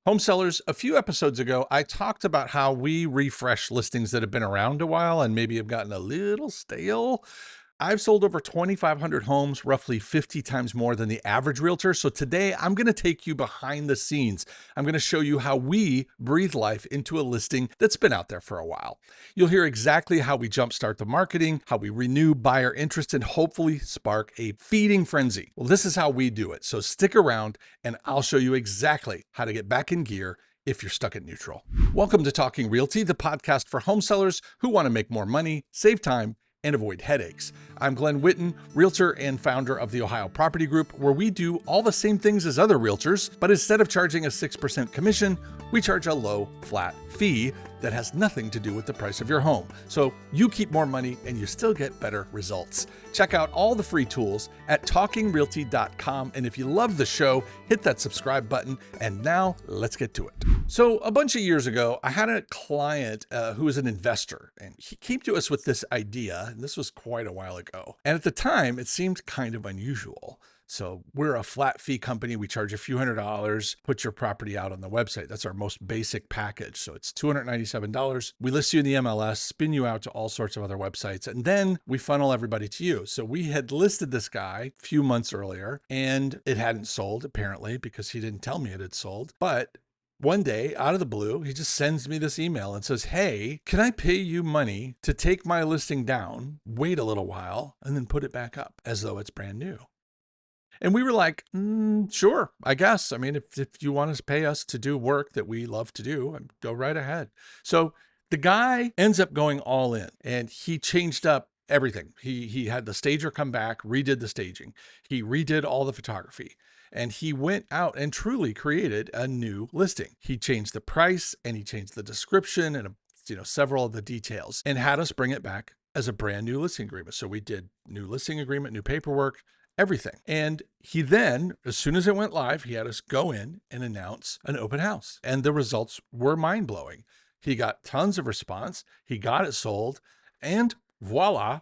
Home sellers, a few episodes ago, I talked about how we refresh listings that have been around a while and maybe have gotten a little stale. I've sold over 2,500 homes, roughly 50 times more than the average realtor. So today I'm going to take you behind the scenes. I'm going to show you how we breathe life into a listing that's been out there for a while. You'll hear exactly how we jumpstart the marketing, how we renew buyer interest, and hopefully spark a feeding frenzy. Well, this is how we do it. So stick around and I'll show you exactly how to get back in gear if you're stuck at neutral. Welcome to Talking Realty, the podcast for home sellers who want to make more money, save time, and avoid headaches. I'm Glenn Whitten, realtor and founder of the Ohio Property Group, where we do all the same things as other realtors, but instead of charging a 6% commission, we charge a low, flat fee that has nothing to do with the price of your home. So you keep more money and you still get better results. Check out all the free tools at talkingrealty.com. And if you love the show, hit that subscribe button. And now let's get to it. So a bunch of years ago, I had a client who was an investor, and he came to us with this idea. And this was quite a while ago. And at the time, it seemed kind of unusual. So we're a flat fee company. We charge a few $100s, put your property out on the website. That's our most basic package. So it's $297. We list you in the MLS, spin you out to all sorts of other websites, and then we funnel everybody to you. So we had listed this guy a few months earlier, and it hadn't sold apparently because he didn't tell me it had sold. But one day, out of the blue, he just sends me this email and says, "Hey, can I pay you money to take my listing down, wait a little while, and then put it back up as though it's brand new?" And we were like, sure, I guess. I mean, if you want to pay us to do work that we love to do, go right ahead. So the guy ends up going all in, and he changed up everything. He had the stager come back, redid the staging. He redid all the photography, and he went out and truly created a new listing. He changed the price and he changed the description and several of the details, and had us bring it back as a brand new listing agreement. So we did new listing agreement, new paperwork, everything. And he then, as soon as it went live, he had us go in and announce an open house. And the results were mind-blowing. He got tons of response. He got it sold, and voila,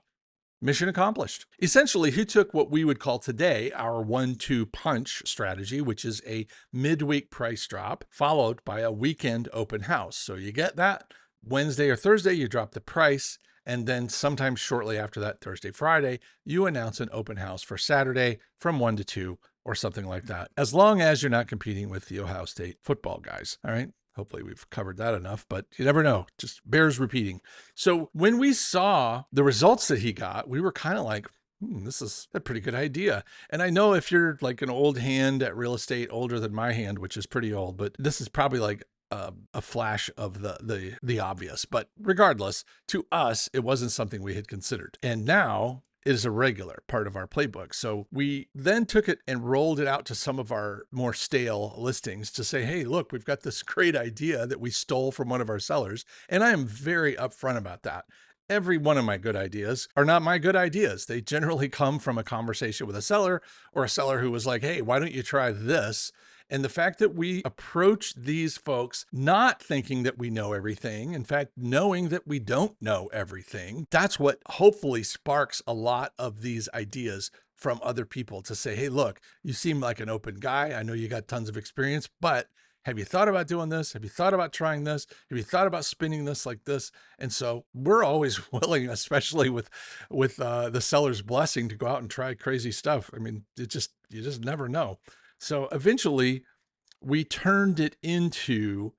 mission accomplished. Essentially, he took what we would call today our 1-2 punch strategy, which is a midweek price drop followed by a weekend open house. So you get that Wednesday or Thursday, you drop the price. And then sometime shortly after that, Thursday, Friday, you announce an open house for Saturday from 1 to 2 or something like that, as long as you're not competing with the Ohio State football guys. All right. Hopefully we've covered that enough, but you never know. Just bears repeating. So when we saw the results that he got, we were kind of like, this is a pretty good idea. And I know if you're like an old hand at real estate, older than my hand, which is pretty old, but this is probably like a flash of the obvious. But regardless, to us, it wasn't something we had considered. And now it is a regular part of our playbook. So we then took it and rolled it out to some of our more stale listings to say, hey, look, we've got this great idea that we stole from one of our sellers. And I am very upfront about that. Every one of my good ideas are not my good ideas. They generally come from a conversation with a seller or a seller who was like, hey, why don't you try this? And the fact that we approach these folks not thinking that we know everything, in fact, knowing that we don't know everything, that's what hopefully sparks a lot of these ideas from other people to say, hey, look, you seem like an open guy. I know you got tons of experience, but have you thought about doing this? Have you thought about trying this? Have you thought about spinning this like this? And so we're always willing, especially with the seller's blessing, to go out and try crazy stuff. I mean, you just never know. So eventually we turned it into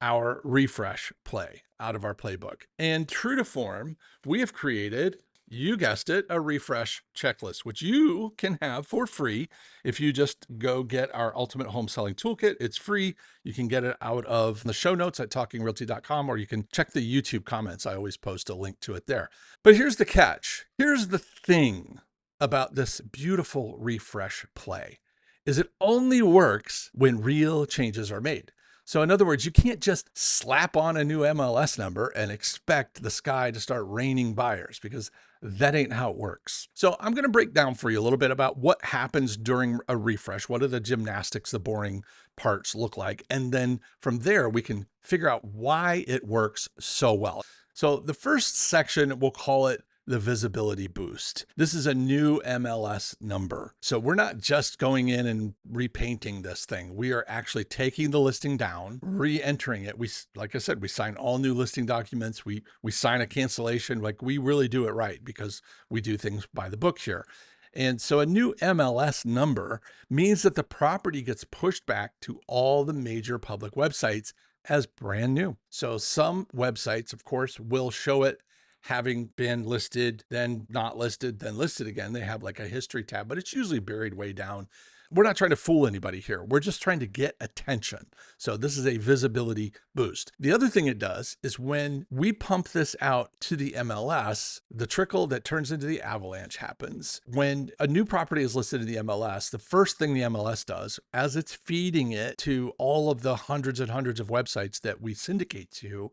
our refresh play out of our playbook. And true to form, we have created, you guessed it, a refresh checklist, which you can have for free if you just go get our Ultimate Home Selling Toolkit. It's free. You can get it out of the show notes at talkingrealty.com, or you can check the YouTube comments. I always post a link to it there. But here's the catch. Here's the thing about this beautiful refresh play. Is it only works when real changes are made. So in other words, you can't just slap on a new MLS number and expect the sky to start raining buyers, because that ain't how it works. So I'm going to break down for you a little bit about what happens during a refresh. What are the gymnastics, the boring parts look like? And then from there, we can figure out why it works so well. So the first section, we'll call it the visibility boost. This is a new MLS number. So we're not just going in and repainting this thing. We are actually taking the listing down, re-entering it. Like I said, we sign all new listing documents. We sign a cancellation. Like, we really do it right because we do things by the book here. And so a new MLS number means that the property gets pushed back to all the major public websites as brand new. So some websites, of course, will show it having been listed, then not listed, then listed again. They have like a history tab, but it's usually buried way down. We're not trying to fool anybody here. We're just trying to get attention. So this is a visibility boost. The other thing it does is when we pump this out to the MLS, the trickle that turns into the avalanche happens. When a new property is listed in the MLS, the first thing the MLS does, as it's feeding it to all of the hundreds and hundreds of websites that we syndicate to,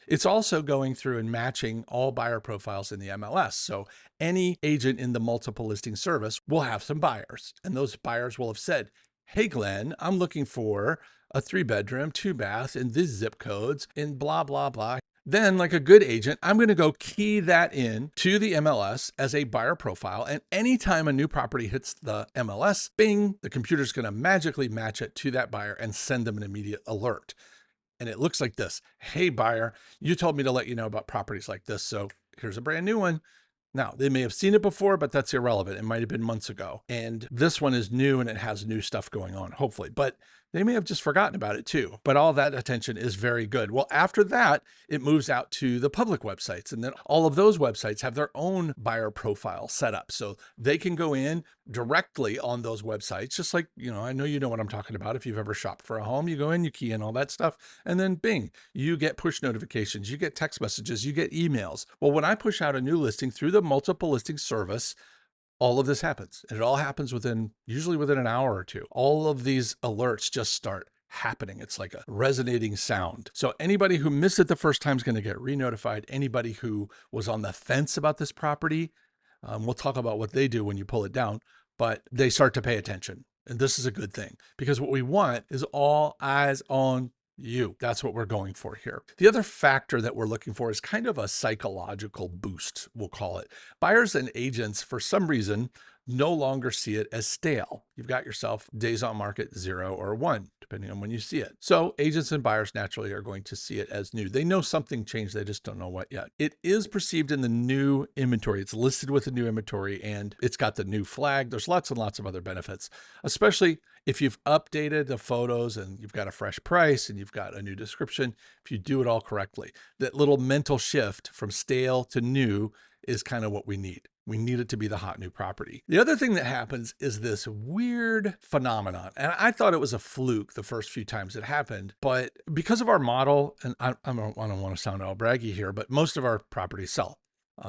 it's also going through and matching all buyer profiles in the MLS. So any agent in the multiple listing service will have some buyers, and those buyers will have said, hey, Glenn, I'm looking for a 3-bedroom, 2-bath in these zip codes in blah, blah, blah. Then, like a good agent, I'm going to go key that in to the MLS as a buyer profile. And anytime a new property hits the MLS, bing, the computer's going to magically match it to that buyer and send them an immediate alert. And it looks like this. Hey, buyer, you told me to let you know about properties like this. So here's a brand new one. Now, they may have seen it before, but that's irrelevant. It might have been months ago. And this one is new and it has new stuff going on, hopefully. But they may have just forgotten about it too. But all that attention is very good. Well, after that, it moves out to the public websites. And then all of those websites have their own buyer profile set up. So they can go in directly on those websites, just like, I know you know what I'm talking about. If you've ever shopped for a home, you go in, you key in all that stuff, and then bing, you get push notifications, you get text messages, you get emails. Well, when I push out a new listing through the multiple listing service, all of this happens. And it all happens usually within an hour or two. All of these alerts just start happening. It's like a resonating sound. So anybody who missed it the first time is going to get re-notified. Anybody who was on the fence about this property, we'll talk about what they do when you pull it down, but they start to pay attention. And this is a good thing because what we want is all eyes on you. That's what we're going for here. The other factor that we're looking for is kind of a psychological boost, we'll call it. Buyers and agents, for some reason, no longer see it as stale. You've got yourself days on market 0 or 1, depending on when you see it. So agents and buyers naturally are going to see it as new. They know something changed. They just don't know what yet. It is perceived in the new inventory. It's listed with the new inventory and it's got the new flag. There's lots and lots of other benefits, especially if you've updated the photos and you've got a fresh price and you've got a new description. If you do it all correctly, that little mental shift from stale to new is kind of what we need. We need it to be the hot new property. The other thing that happens is this weird phenomenon. And I thought it was a fluke the first few times it happened, but because of our model, and I don't want to sound all braggy here, but most of our properties sell.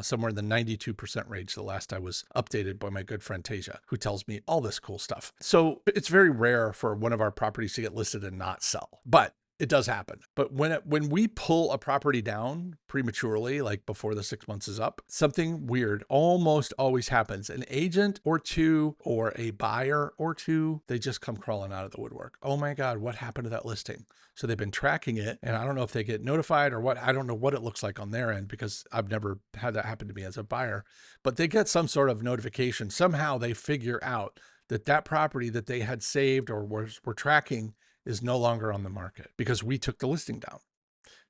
Somewhere in the 92% range the last I was updated by my good friend Tasia, who tells me all this cool stuff. So it's very rare for one of our properties to get listed and not sell, but it does happen. But when we pull a property down prematurely, like before the 6 months is up, something weird almost always happens. An agent or two or a buyer or two, they just come crawling out of the woodwork. Oh my God, what happened to that listing? So they've been tracking it, and I don't know if they get notified or what. I don't know what it looks like on their end because I've never had that happen to me as a buyer, but they get some sort of notification. Somehow they figure out that property that they had saved or were tracking is no longer on the market because we took the listing down.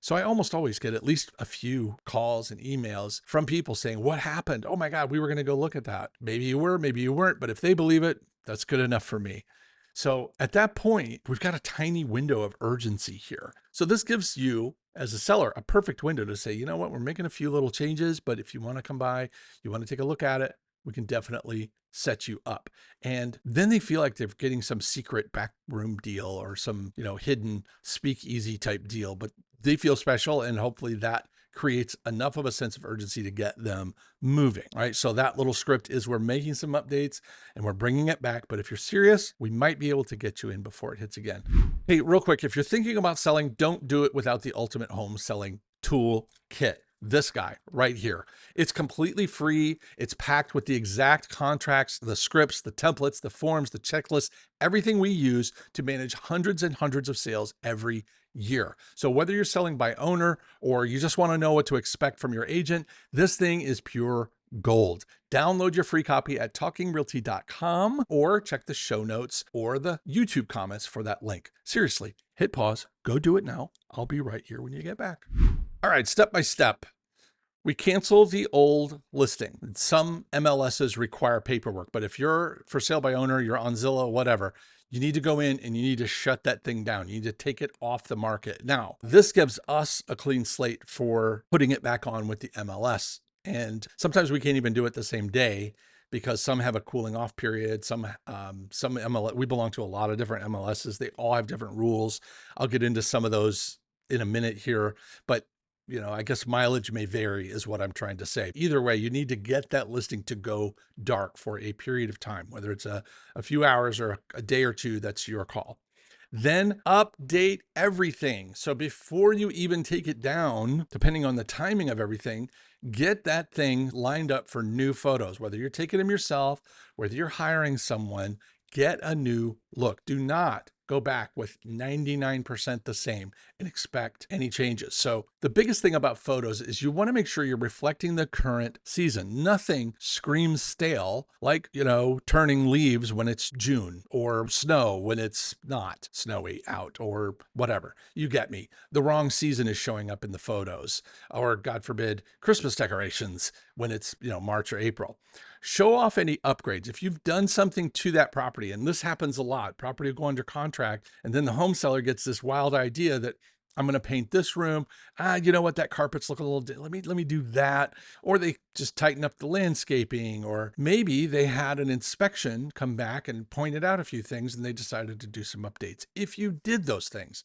So I almost always get at least a few calls and emails from people saying, what happened? Oh my God, we were going to go look at that. Maybe you were, maybe you weren't, but if they believe it, that's good enough for me. So at that point, we've got a tiny window of urgency here. So this gives you as a seller a perfect window to say, you know what, we're making a few little changes, but if you want to come by, you want to take a look at it, we can definitely set you up. And then they feel like they're getting some secret backroom deal or some, hidden speakeasy type deal, but they feel special. And hopefully that creates enough of a sense of urgency to get them moving, right? So that little script is we're making some updates and we're bringing it back. But if you're serious, we might be able to get you in before it hits again. Hey, real quick, if you're thinking about selling, don't do it without the ultimate home selling tool kit. this guy right here. It's completely free. It's packed with the exact contracts, the scripts, the templates, the forms, the checklists, everything we use to manage hundreds and hundreds of sales every year. So whether you're selling by owner or you just want to know what to expect from your agent, this thing is pure gold. Download your free copy at talkingrealty.com or check the show notes or the YouTube comments for that link. Seriously, hit pause, go do it now. I'll be right here when you get back. All right, step by step. We cancel the old listing. Some MLSs require paperwork, but if you're for sale by owner, you're on Zillow, whatever, you need to go in and you need to shut that thing down. You need to take it off the market. Now, this gives us a clean slate for putting it back on with the MLS. And sometimes we can't even do it the same day because some have a cooling off period. Some MLS, we belong to a lot of different MLSs. They all have different rules. I'll get into some of those in a minute here, but I guess mileage may vary is what I'm trying to say. Either way, you need to get that listing to go dark for a period of time, whether it's a few hours or a day or two, that's your call. Then update everything. So before you even take it down, depending on the timing of everything, get that thing lined up for new photos, whether you're taking them yourself, whether you're hiring someone, get a new look. Do not go back with 99% the same and expect any changes. So the biggest thing about photos is you want to make sure you're reflecting the current season. Nothing screams stale like, turning leaves when it's June or snow when it's not snowy out or whatever. You get me. The wrong season is showing up in the photos, or God forbid, Christmas decorations when it's, March or April. Show off any upgrades. If you've done something to that property, and this happens a lot, property will go under contract, and then the home seller gets this wild idea that I'm going to paint this room. You know what? That carpet's look a little, let me do that. Or they just tighten up the landscaping, or maybe they had an inspection come back and pointed out a few things and they decided to do some updates. If you did those things,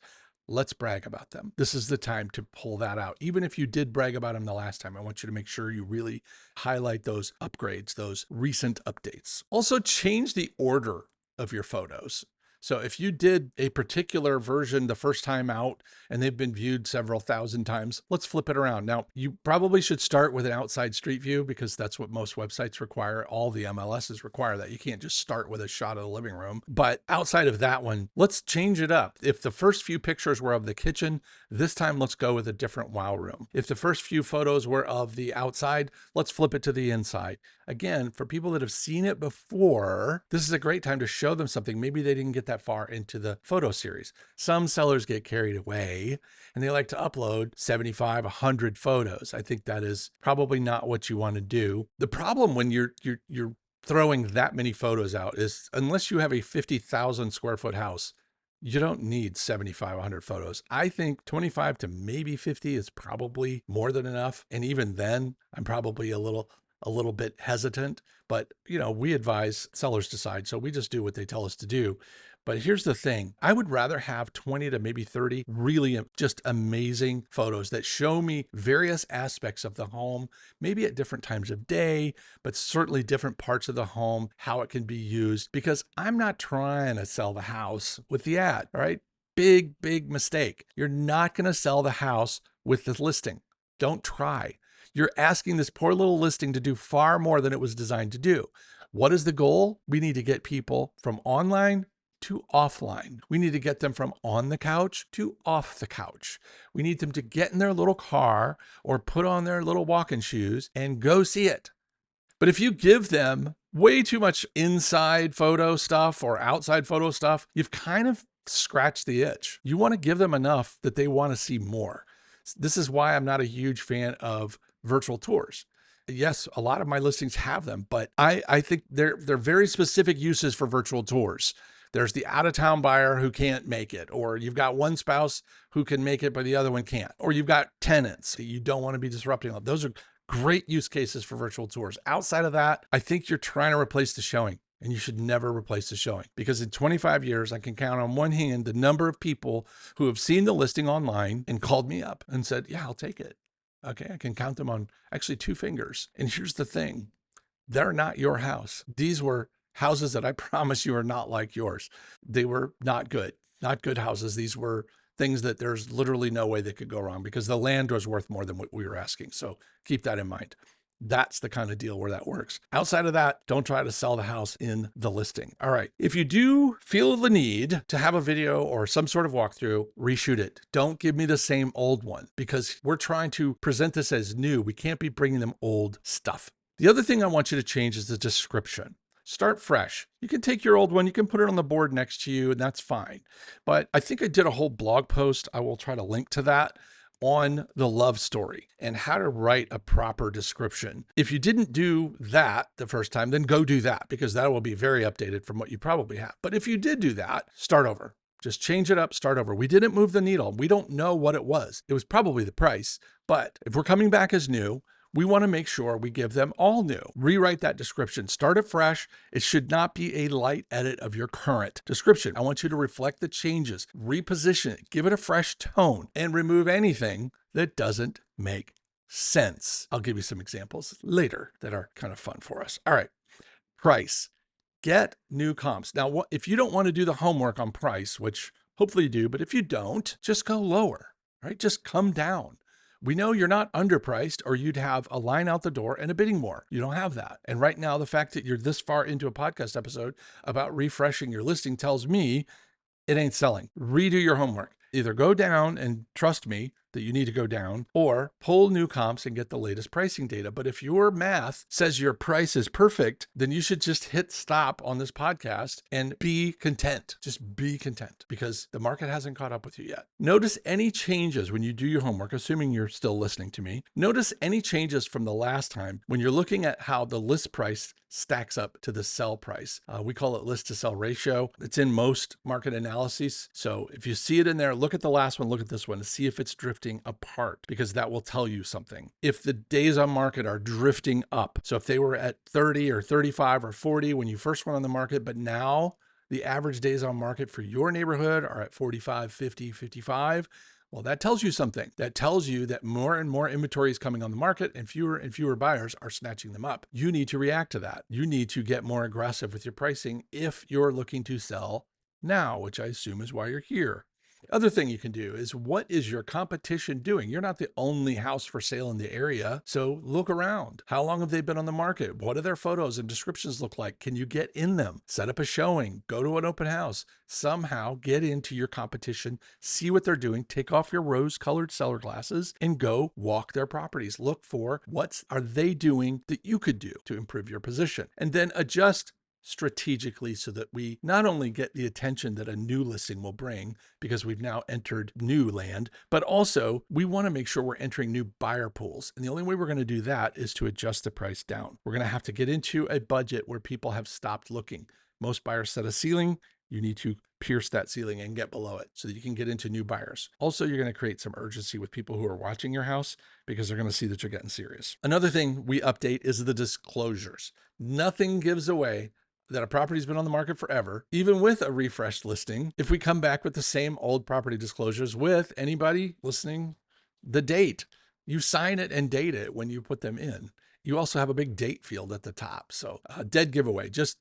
let's brag about them. This is the time to pull that out. Even if you did brag about them the last time, I want you to make sure you really highlight those upgrades, those recent updates. Also, change the order of your photos. So if you did a particular version the first time out and they've been viewed several thousand times, let's flip it around. Now, you probably should start with an outside street view because that's what most websites require. All the MLSs require that. You can't just start with a shot of the living room. But outside of that one, let's change it up. If the first few pictures were of the kitchen, this time let's go with a different wow room. If the first few photos were of the outside, let's flip it to the inside. Again, for people that have seen it before, this is a great time to show them something. Maybe they didn't get that far into the photo series. Some sellers get carried away and they like to upload 75, 100 photos. I think that is probably not what you want to do. The problem when you're throwing that many photos out is unless you have a 50,000 square foot house, you don't need 75, 100 photos. I think 25 to maybe 50 is probably more than enough. And even then, I'm probably a little bit hesitant, but we advise sellers decide. So we just do what they tell us to do. But here's the thing. I would rather have 20 to maybe 30 really just amazing photos that show me various aspects of the home, maybe at different times of day, but certainly different parts of the home, how it can be used, because I'm not trying to sell the house with the ad, all right? Big mistake. You're not going to sell the house with the listing. Don't try. You're asking this poor little listing to do far more than it was designed to do. What is the goal? We need to get people from online to offline. We need to get them from on the couch to off the couch. We need them to get in their little car or put on their little walking shoes and go see it. But if you give them way too much inside photo stuff or outside photo stuff, you've kind of scratched the itch. You want to give them enough that they want to see more. This is why I'm not a huge fan of virtual tours. Yes, a lot of my listings have them, but I think they're very specific uses for virtual tours. There's the out-of-town buyer who can't make it, or you've got one spouse who can make it, but the other one can't, or you've got tenants that you don't want to be disrupting. Those are great use cases for virtual tours. Outside of that, I think you're trying to replace the showing, and you should never replace the showing, because in 25 years, I can count on one hand the number of people who have seen the listing online and called me up and said, yeah, I'll take it. Okay, I can count them on actually 2 fingers. And here's the thing. They're not your house. These were houses that I promise you are not like yours. They were not good houses. These were things that there's literally no way they could go wrong because the land was worth more than what we were asking. So keep that in mind. That's the kind of deal where that works. Outside of that, don't try to sell the house in the listing. All right. If you do feel the need to have a video or some sort of walkthrough, reshoot it. Don't give me the same old one because we're trying to present this as new. We can't be bringing them old stuff. The other thing I want you to change is the description. Start fresh. You can take your old one, you can put it on the board next to you, and that's fine. But I think I did a whole blog post. I will try to link to that on the love story and how to write a proper description. If you didn't do that the first time, then go do that because that will be very updated from what you probably have. But if you did do that, start over. Just change it up, start over. We didn't move the needle. We don't know what it was. It was probably the price. But if we're coming back as new, we want to make sure we give them all new. Rewrite that description. Start it fresh. It should not be a light edit of your current description. I want you to reflect the changes, reposition it, give it a fresh tone, and remove anything that doesn't make sense. I'll give you some examples later that are kind of fun for us. All right, price. Get new comps. Now, if you don't want to do the homework on price, which hopefully you do, but if you don't, just go lower, right? Just come down. We know you're not underpriced or you'd have a line out the door and a bidding war. You don't have that. And right now, the fact that you're this far into a podcast episode about refreshing your listing tells me it ain't selling. Redo your homework. Either go down and trust me that you need to go down or pull new comps and get the latest pricing data. But if your math says your price is perfect, then you should just hit stop on this podcast and be content. Just be content because the market hasn't caught up with you yet. Notice any changes when you do your homework, assuming you're still listening to me. Notice any changes from the last time when you're looking at how the list price stacks up to the sell price. We call it list to sell ratio. It's in most market analyses. So if you see it in there, look at the last one, look at this one, and see if it's drifting apart because that will tell you something. If the days on market are drifting up, so if they were at 30 or 35 or 40 when you first went on the market, but now the average days on market for your neighborhood are at 45, 50, 55, well, that tells you something. That tells you that more and more inventory is coming on the market and fewer buyers are snatching them up. You need to react to that. You need to get more aggressive with your pricing if you're looking to sell now, which I assume is why you're here. Other thing you can do is what is your competition doing? You're not the only house for sale in the area. So look around. How long have they been on the market? What do their photos and descriptions look like? Can you get in them? Set up a showing, go to an open house, somehow get into your competition, see what they're doing, take off your rose-colored seller glasses and go walk their properties. Look for what are they doing that you could do to improve your position and then adjust strategically so that we not only get the attention that a new listing will bring because we've now entered new land, but also we want to make sure we're entering new buyer pools. And the only way we're going to do that is to adjust the price down. We're going to have to get into a budget where people have stopped looking. Most buyers set a ceiling. You need to pierce that ceiling and get below it so that you can get into new buyers. Also, you're going to create some urgency with people who are watching your house because they're going to see that you're getting serious. Another thing we update is the disclosures. Nothing gives away that a property's been on the market forever, even with a refreshed listing, if we come back with the same old property disclosures with anybody listening, the date. You sign it and date it when you put them in. You also have a big date field at the top. So dead giveaway, just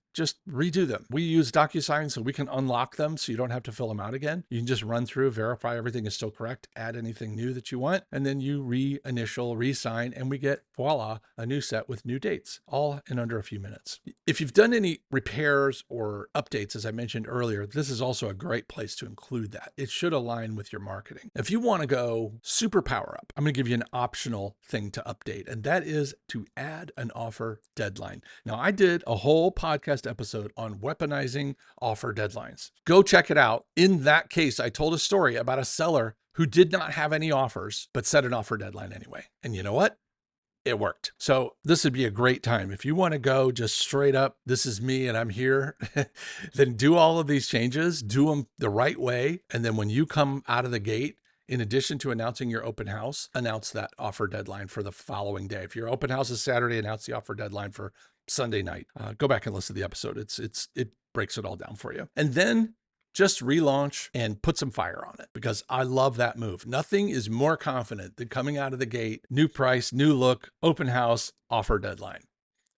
redo them. We use DocuSign so we can unlock them so you don't have to fill them out again. You can just run through, verify everything is still correct, add anything new that you want, and then you re-initial, re-sign, and we get, voila, a new set with new dates, all in under a few minutes. If you've done any repairs or updates, as I mentioned earlier, this is also a great place to include that. It should align with your marketing. If you want to go super power up, I'm going to give you an optional thing to update, and that is to add an offer deadline. Now, I did a whole podcast episode on weaponizing offer deadlines. Go check it out. In that case, I told a story about a seller who did not have any offers, but set an offer deadline anyway. And you know what? It worked. So this would be a great time. If you want to go just straight up, this is me and I'm here, then do all of these changes, do them the right way. And then when you come out of the gate, in addition to announcing your open house, announce that offer deadline for the following day. If your open house is Saturday, announce the offer deadline for Sunday night. Go back and listen to the episode. It breaks it all down for you. And then just relaunch and put some fire on it because I love that move. Nothing is more confident than coming out of the gate, new price, new look, open house, offer deadline.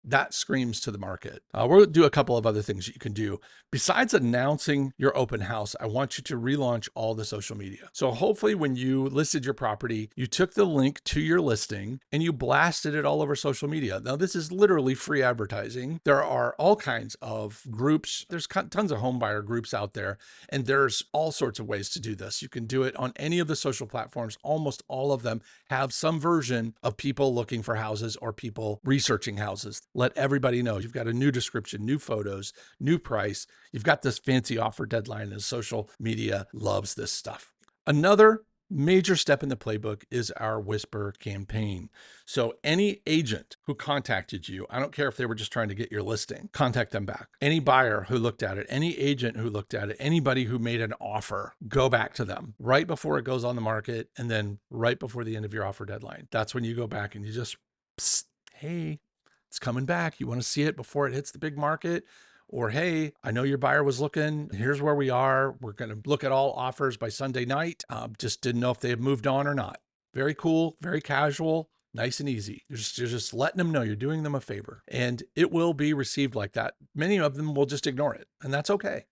That screams to the market. We'll do a couple of other things you can do. Besides announcing your open house, I want you to relaunch all the social media. So hopefully when you listed your property, you took the link to your listing and you blasted it all over social media. Now, this is literally free advertising. There are all kinds of groups. There's tons of home buyer groups out there, and there's all sorts of ways to do this. You can do it on any of the social platforms. Almost all of them have some version of people looking for houses or people researching houses. Let everybody know you've got a new description, new photos, new price. You've got this fancy offer deadline, and social media loves this stuff. Another major step in the playbook is our whisper campaign. So any agent who contacted you, I don't care if they were just trying to get your listing, contact them back. Any buyer who looked at it, any agent who looked at it, anybody who made an offer, go back to them right before it goes on the market and then right before the end of your offer deadline. That's when you go back and you just, psst, hey, it's coming back. You want to see it before it hits the big market? Or, hey, I know your buyer was looking. Here's where we are. We're going to look at all offers by Sunday night. Just didn't know if they had moved on or not. Very cool, very casual, nice and easy. You're just letting them know you're doing them a favor. And it will be received like that. Many of them will just ignore it, and that's okay.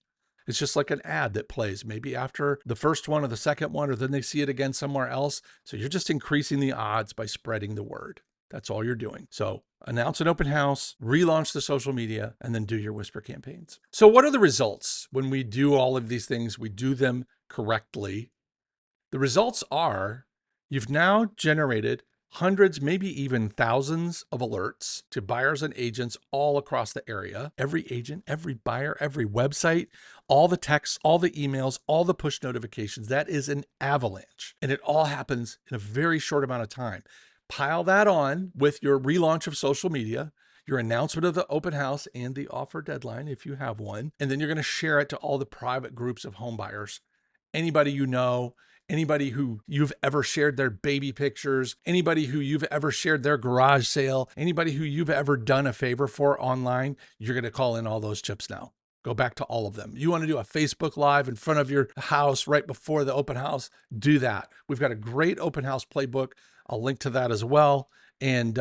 It's just like an ad that plays maybe after the first one or the second one, or then they see it again somewhere else. So you're just increasing the odds by spreading the word. That's all you're doing. So announce an open house, relaunch the social media, and then do your whisper campaigns. So what are the results when we do all of these things? We do them correctly. The results are you've now generated hundreds, maybe even thousands of alerts to buyers and agents all across the area. Every agent, every buyer, every website, all the texts, all the emails, all the push notifications. That is an avalanche. And it all happens in a very short amount of time. Pile that on with your relaunch of social media, your announcement of the open house and the offer deadline, if you have one, and then you're going to share it to all the private groups of home buyers. Anybody you know, anybody who you've ever shared their baby pictures, anybody who you've ever shared their garage sale, anybody who you've ever done a favor for online, you're going to call in all those chips now. Go back to all of them. You want to do a Facebook Live in front of your house right before the open house? Do that. We've got a great open house playbook. I'll link to that as well. And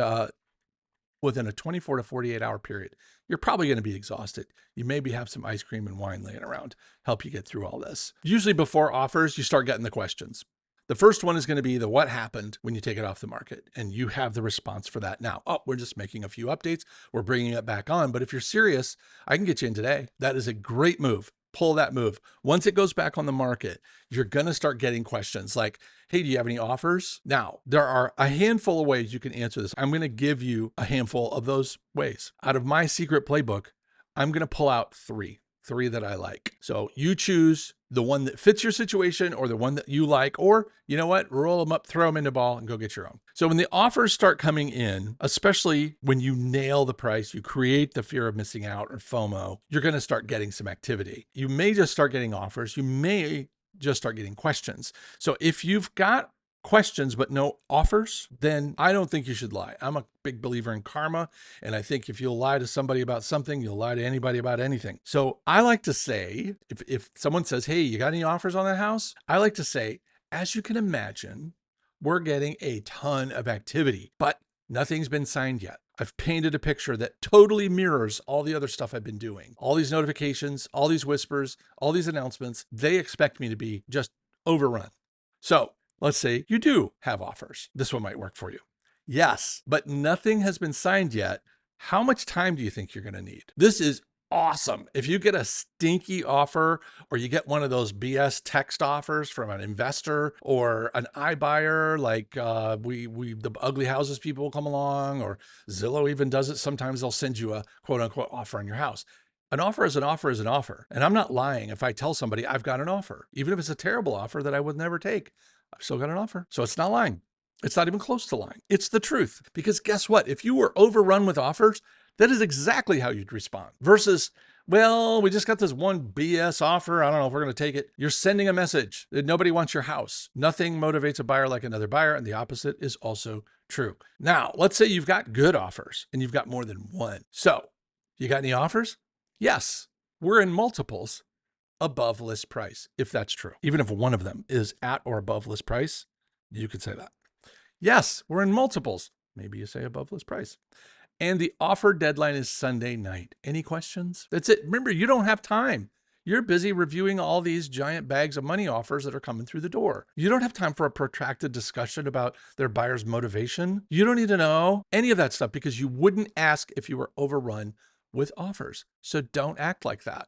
within a 24 to 48 hour period, you're probably going to be exhausted. You maybe have some ice cream and wine laying around, help you get through all this. Usually before offers, you start getting the questions. The first one is going to be the what happened when you take it off the market, and you have the response for that now. Oh, we're just making a few updates. We're bringing it back on. But if you're serious, I can get you in today. That is a great move. Pull that move. Once it goes back on the market, you're going to start getting questions like, hey, do you have any offers? Now, there are a handful of ways you can answer this. I'm going to give you a handful of those ways. Out of my secret playbook, I'm going to pull out three that I like. So you choose the one that fits your situation or the one that you like, or you know what, roll them up, throw them in the ball and go get your own. So when the offers start coming in, especially when you nail the price, you create the fear of missing out or FOMO, you're going to start getting some activity. You may just start getting offers. You may just start getting questions. So if you've got questions but no offers, then I don't think you should lie. I'm a big believer in karma, and I think if you'll lie to somebody about something, you'll lie to anybody about anything. So I like to say, if someone says, hey, you got any offers on that house? I like to say, as you can imagine, we're getting a ton of activity, but nothing's been signed yet. I've painted a picture that totally mirrors all the other stuff I've been doing. All these notifications, all these whispers, all these announcements, they expect me to be just overrun. So let's say you do have offers. This one might work for you. Yes, but nothing has been signed yet. How much time do you think you're going to need? This is awesome. If you get a stinky offer, or you get one of those BS text offers from an investor or an iBuyer, like the ugly houses people will come along, or Zillow even does it. Sometimes they'll send you a quote unquote offer on your house. An offer is an offer is an offer. And I'm not lying if I tell somebody I've got an offer, even if it's a terrible offer that I would never take. I've still got an offer. So it's not lying. It's not even close to lying. It's the truth. Because guess what? If you were overrun with offers, that is exactly how you'd respond. Versus, well, we just got this one BS offer. I don't know if we're going to take it. You're sending a message that nobody wants your house. Nothing motivates a buyer like another buyer. And the opposite is also true. Now, let's say you've got good offers and you've got more than one. So you got any offers? Yes, we're in multiples above list price, if that's true. Even if one of them is at or above list price, you could say that. Yes, we're in multiples. Maybe you say above list price. And the offer deadline is Sunday night. Any questions? That's it. Remember, you don't have time. You're busy reviewing all these giant bags of money offers that are coming through the door. You don't have time for a protracted discussion about their buyer's motivation. You don't need to know any of that stuff because you wouldn't ask if you were overrun with offers. So don't act like that.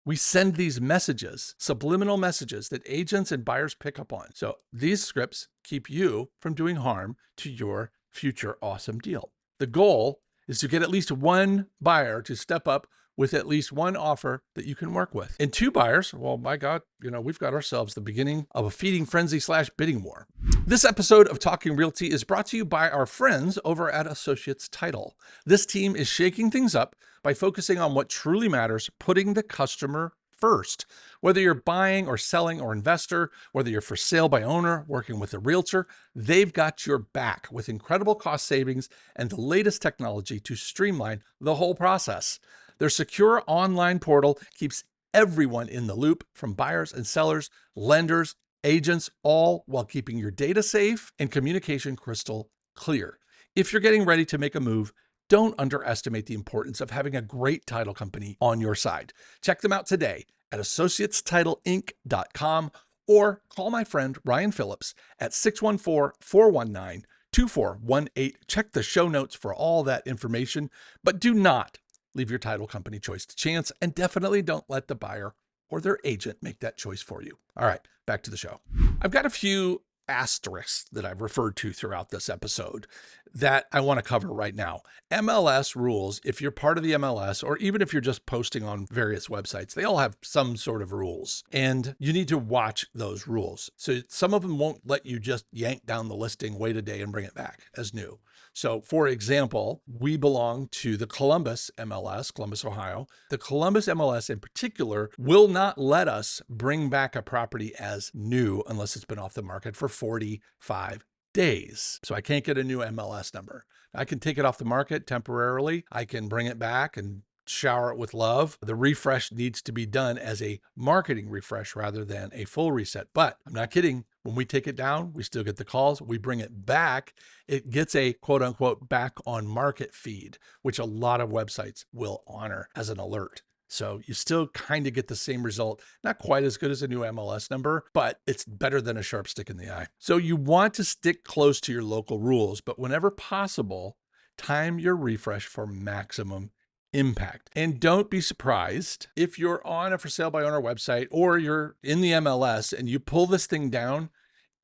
We send these messages, subliminal messages that agents and buyers pick up on. So these scripts keep you from doing harm to your future awesome deal. The goal is to get at least one buyer to step up with at least one offer that you can work with. And two buyers, well, my God, we've got ourselves the beginning of a feeding frenzy / bidding war. This episode of Talking Realty is brought to you by our friends over at Associates Title. This team is shaking things up by focusing on what truly matters, putting the customer first. Whether you're buying or selling or investor, whether you're for sale by owner, working with a realtor, they've got your back with incredible cost savings and the latest technology to streamline the whole process. Their secure online portal keeps everyone in the loop, from buyers and sellers, lenders, agents, all while keeping your data safe and communication crystal clear. If you're getting ready to make a move, don't underestimate the importance of having a great title company on your side. Check them out today at associatestitleinc.com or call my friend Ryan Phillips at 614-419-2418. Check the show notes for all that information, but do not leave your title company choice to chance, and definitely don't let the buyer or their agent make that choice for you. All right, back to the show. I've got a few asterisks that I've referred to throughout this episode that I want to cover right now. MLS rules, if you're part of the MLS, or even if you're just posting on various websites, they all have some sort of rules, and you need to watch those rules. So some of them won't let you just yank down the listing, wait a day, and bring it back as new. So for example, we belong to the Columbus MLS, Columbus, Ohio. The Columbus MLS in particular will not let us bring back a property as new unless it's been off the market for 45 days. So I can't get a new MLS number. I can take it off the market temporarily. I can bring it back and shower it with love. The refresh needs to be done as a marketing refresh rather than a full reset. But I'm not kidding. When we take it down, we still get the calls. We bring it back. It gets a quote unquote back on market feed, which a lot of websites will honor as an alert. So you still kind of get the same result. Not quite as good as a new MLS number, but it's better than a sharp stick in the eye. So you want to stick close to your local rules, but whenever possible, time your refresh for maximum impact. And don't be surprised if you're on a for sale by owner website or you're in the MLS and you pull this thing down,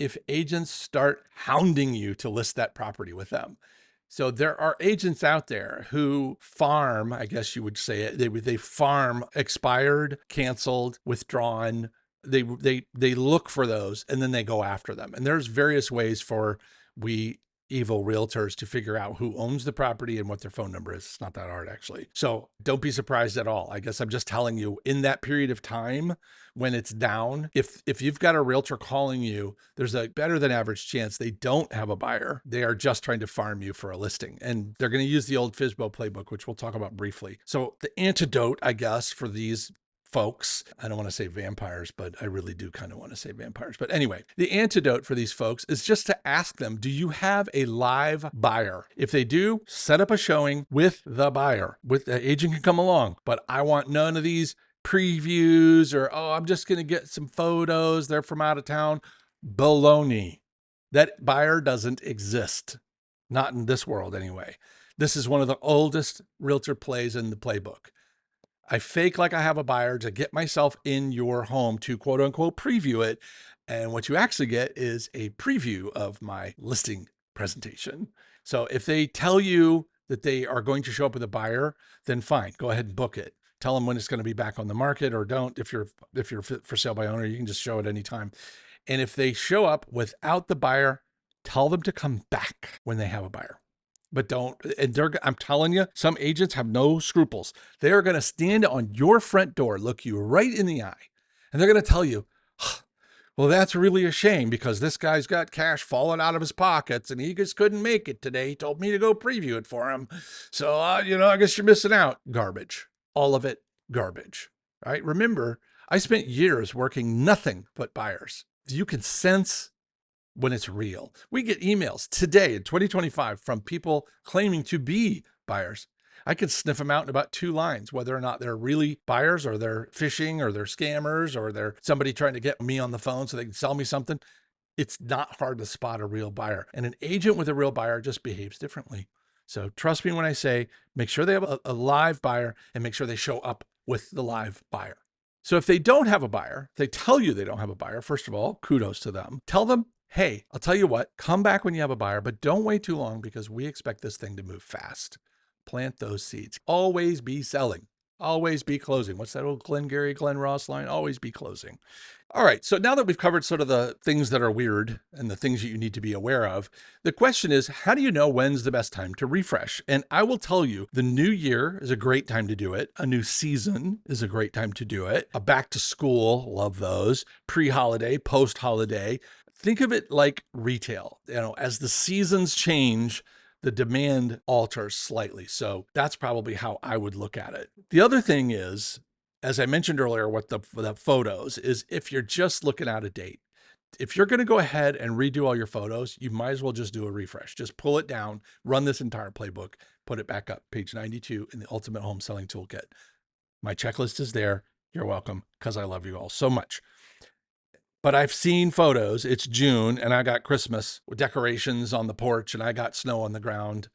if agents start hounding you to list that property with them. So there are agents out there who farm, I guess you would say it, they farm expired, canceled, withdrawn. They look for those and then they go after them. And there's various ways for we evil realtors to figure out who owns the property and what their phone number is. It's not that hard, actually. So don't be surprised at all. I guess I'm just telling you, in that period of time when it's down, if you've got a realtor calling you, there's a better than average chance they don't have a buyer. They are just trying to farm you for a listing. And they're going to use the old FSBO playbook, which we'll talk about briefly. So the antidote, I guess, for these folks, I don't want to say vampires, but I really do kind of want to say vampires. But anyway, the antidote for these folks is just to ask them, do you have a live buyer? If they do, set up a showing with the buyer. With the agent can come along, but I want none of these previews or, oh, I'm just going to get some photos. They're from out of town. Baloney. That buyer doesn't exist. Not in this world anyway. This is one of the oldest realtor plays in the playbook. I fake like I have a buyer to get myself in your home to quote unquote preview it. And what you actually get is a preview of my listing presentation. So if they tell you that they are going to show up with a buyer, then fine, go ahead and book it. Tell them when it's going to be back on the market, or don't. If you're for sale by owner, you can just show it anytime. And if they show up without the buyer, tell them to come back when they have a buyer. But don't, and I'm telling you, some agents have no scruples. They're going to stand on your front door, look you right in the eye, and they're going to tell you, well, that's really a shame because this guy's got cash falling out of his pockets and he just couldn't make it today. He told me to go preview it for him. So, I guess you're missing out. Garbage. All of it garbage. All right. Remember, I spent years working nothing but buyers. You can sense when it's real. We get emails today in 2025 from people claiming to be buyers. I could sniff them out in about 2 lines, whether or not they're really buyers or they're phishing or they're scammers or they're somebody trying to get me on the phone so they can sell me something. It's not hard to spot a real buyer. And an agent with a real buyer just behaves differently. So trust me when I say, make sure they have a live buyer and make sure they show up with the live buyer. So if they don't have a buyer, they tell you they don't have a buyer. First of all, kudos to them. Tell them, hey, I'll tell you what, come back when you have a buyer, but don't wait too long because we expect this thing to move fast. Plant those seeds. Always be selling. Always be closing. What's that old Glenn Ross line? Always be closing. All right. So now that we've covered sort of the things that are weird and the things that you need to be aware of, the question is, how do you know when's the best time to refresh? And I will tell you, the new year is a great time to do it. A new season is a great time to do it. A back to school, love those. Pre-holiday, post-holiday. Think of it like retail. As the seasons change, the demand alters slightly. So that's probably how I would look at it. The other thing is, as I mentioned earlier, with the photos is if you're just looking out of date, if you're going to go ahead and redo all your photos, you might as well just do a refresh. Just pull it down, run this entire playbook, put it back up, page 92 in the Ultimate Home Selling Toolkit. My checklist is there. You're welcome, because I love you all so much. But I've seen photos. It's June and I got Christmas decorations on the porch and I got snow on the ground.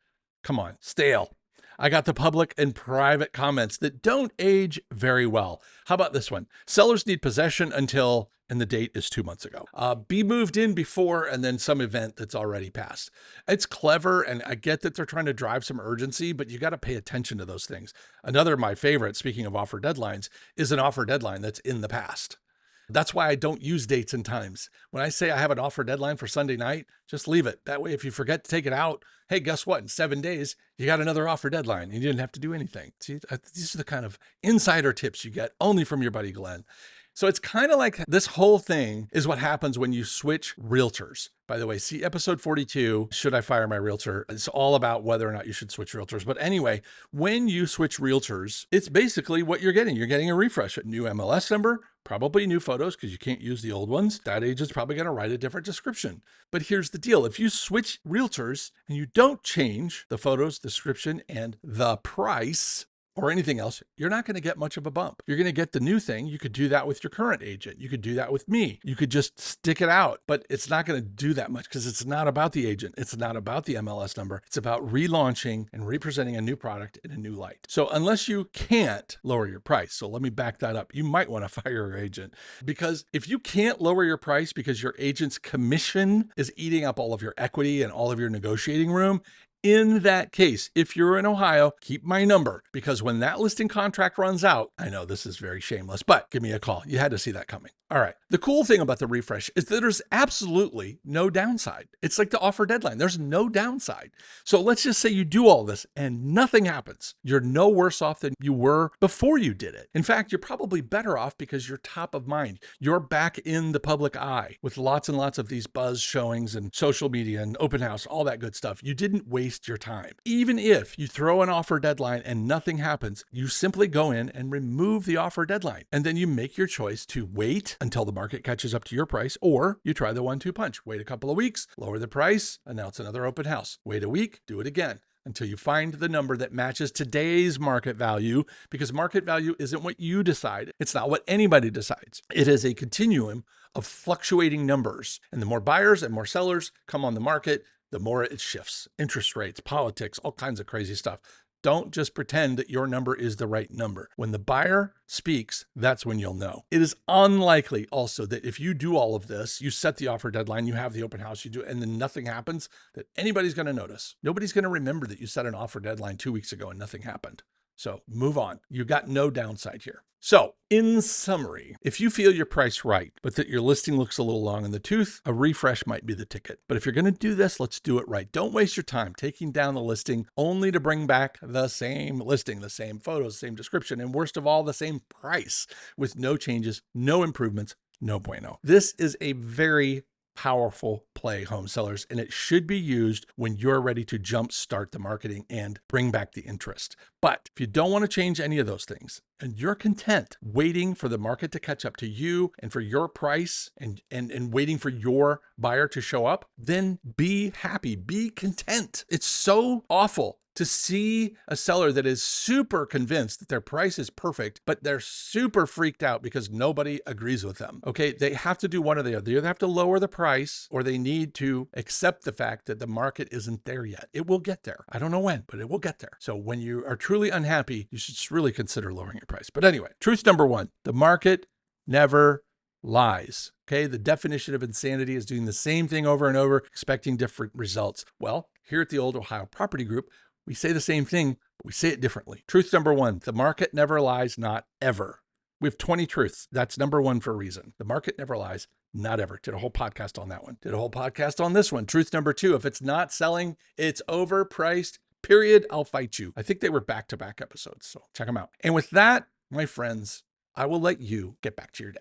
Come on, stale. I got the public and private comments that don't age very well. How about this one? Sellers need possession until, and the date is 2 months ago. Be moved in before and then some event that's already passed. It's clever and I get that they're trying to drive some urgency, but you got to pay attention to those things. Another of my favorites, speaking of offer deadlines, is an offer deadline that's in the past. That's why I don't use dates and times. When I say I have an offer deadline for Sunday night, just leave it. That way, if you forget to take it out, hey, guess what? In 7 days, you got another offer deadline. You didn't have to do anything. See, these are the kind of insider tips you get only from your buddy Glenn. So it's kind of like this whole thing is what happens when you switch realtors. By the way, see episode 42, Should I Fire My Realtor? It's all about whether or not you should switch realtors. But anyway, when you switch realtors, it's basically what you're getting. You're getting a refresh, a new MLS number, probably new photos because you can't use the old ones. That agent's probably going to write a different description. But here's the deal. If you switch realtors and you don't change the photos, description, and the price, or anything else, you're not going to get much of a bump. You're going to get the new thing. You could do that with your current agent. You could do that with me. You could just stick it out, but it's not going to do that much because it's not about the agent. It's not about the MLS number. It's about relaunching and representing a new product in a new light. So unless you can't lower your price, so let me back that up. You might want to fire your agent because if you can't lower your price because your agent's commission is eating up all of your equity and all of your negotiating room, in that case, if you're in Ohio, keep my number because when that listing contract runs out, I know this is very shameless, but give me a call. You had to see that coming. All right. The cool thing about the refresh is that there's absolutely no downside. It's like the offer deadline. There's no downside. So let's just say you do all this and nothing happens. You're no worse off than you were before you did it. In fact, you're probably better off because you're top of mind. You're back in the public eye with lots and lots of these buzz showings and social media and open house, all that good stuff. You didn't waste your time. Even if you throw an offer deadline and nothing happens, you simply go in and remove the offer deadline. And then you make your choice to wait until the market catches up to your price, or you try the 1-2 punch. Wait a couple of weeks, lower the price, announce another open house. Wait a week, do it again until you find the number that matches today's market value, because market value isn't what you decide. It's not what anybody decides. It is a continuum of fluctuating numbers. And the more buyers and more sellers come on the market, the more it shifts. Interest rates, politics, all kinds of crazy stuff. Don't just pretend that your number is the right number. When the buyer speaks, that's when you'll know. It is unlikely also that if you do all of this, you set the offer deadline, you have the open house, you do, and then nothing happens, that anybody's going to notice. Nobody's going to remember that you set an offer deadline 2 weeks ago and nothing happened. So move on. You got no downside here. So in summary, if you feel your price right, but that your listing looks a little long in the tooth, a refresh might be the ticket. But if you're going to do this, let's do it right. Don't waste your time taking down the listing only to bring back the same listing, the same photos, same description, and worst of all, the same price with no changes, no improvements, no bueno. This is a very powerful play, home sellers, and it should be used when you're ready to jump start the marketing and bring back the interest. But if you don't want to change any of those things and you're content waiting for the market to catch up to you and for your price and waiting for your buyer to show up, then be happy, be content. It's so awful To see a seller that is super convinced that their price is perfect, but they're super freaked out because nobody agrees with them. Okay, they have to do one or the other. They either have to lower the price or they need to accept the fact that the market isn't there yet. It will get there. I don't know when, but it will get there. So when you are truly unhappy, you should really consider lowering your price. But anyway, truth number one, the market never lies. Okay, the definition of insanity is doing the same thing over and over, expecting different results. Well, here at the Old Ohio Property Group, we say the same thing, but we say it differently. Truth number one, the market never lies, not ever. We have 20 truths. That's number one for a reason. The market never lies, not ever. Did a whole podcast on that one. Did a whole podcast on this one. Truth number two, if it's not selling, it's overpriced, period. I'll fight you. I think they were back-to-back episodes, so check them out. And with that, my friends, I will let you get back to your day.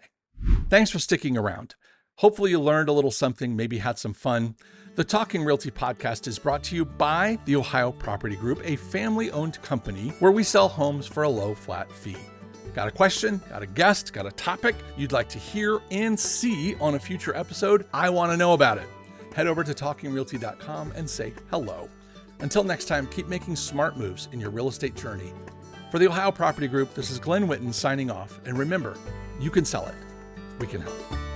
Thanks for sticking around. Hopefully you learned a little something, maybe had some fun. The Talking Realty podcast is brought to you by the Ohio Property Group, a family-owned company where we sell homes for a low flat fee. Got a question, got a guest, got a topic you'd like to hear and see on a future episode? I want to know about it. Head over to talkingrealty.com and say hello. Until next time, keep making smart moves in your real estate journey. For the Ohio Property Group, this is Glenn Whitten signing off. And remember, you can sell it. We can help.